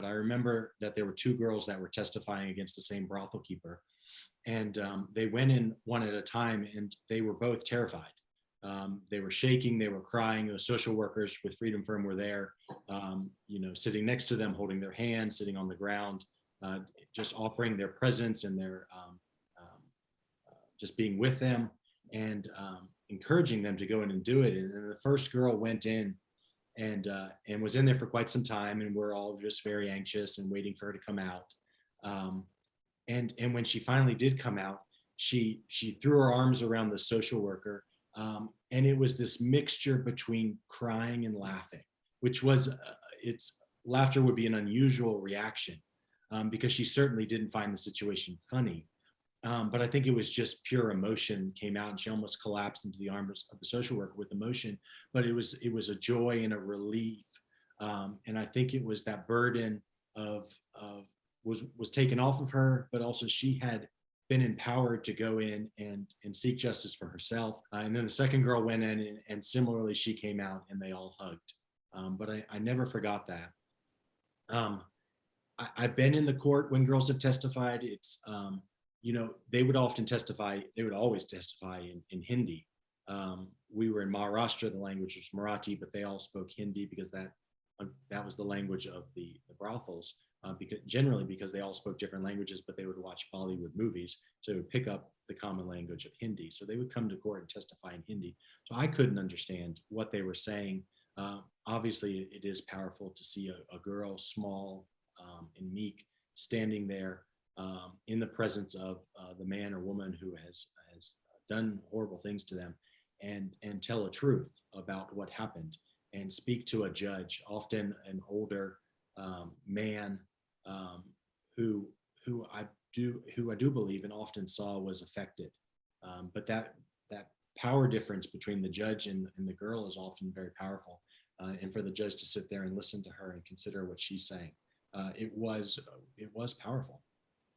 I remember that there were two girls that were testifying against the same brothel keeper, and they went in one at a time, and they were both terrified. They were shaking, they were crying. The social workers with Freedom Firm were there, sitting next to them, holding their hands, sitting on the ground, just offering their presence and their just being with them and encouraging them to go in and do it. And the first girl went in and was in there for quite some time, and we're all just very anxious and waiting for her to come out. And when she finally did come out, she threw her arms around the social worker, and it was this mixture between crying and laughing, which was laughter would be an unusual reaction, because she certainly didn't find the situation funny. But I think it was just pure emotion came out, and she almost collapsed into the arms of the social worker with emotion. But it was a joy and a relief, and I think it was that burden was taken off of her, but also she had been empowered to go in and seek justice for herself. And then the second girl went in, and similarly she came out, and they all hugged. But I never forgot that. I've been in the court when girls have testified. It's they would often testify, they would always testify in Hindi. We were in Maharashtra, the language was Marathi, but they all spoke Hindi because that was the language of the brothels, because they all spoke different languages, but they would watch Bollywood movies, so they would pick up the common language of Hindi. So they would come to court and testify in Hindi. So I couldn't understand what they were saying. Obviously, it is powerful to see a girl, small and meek, standing there in the presence of the man or woman who has done horrible things to them, and tell a truth about what happened, and speak to a judge, often an older man, who I do believe and often saw was affected. But that power difference between the judge and the girl is often very powerful, and for the judge to sit there and listen to her and consider what she's saying, it was powerful.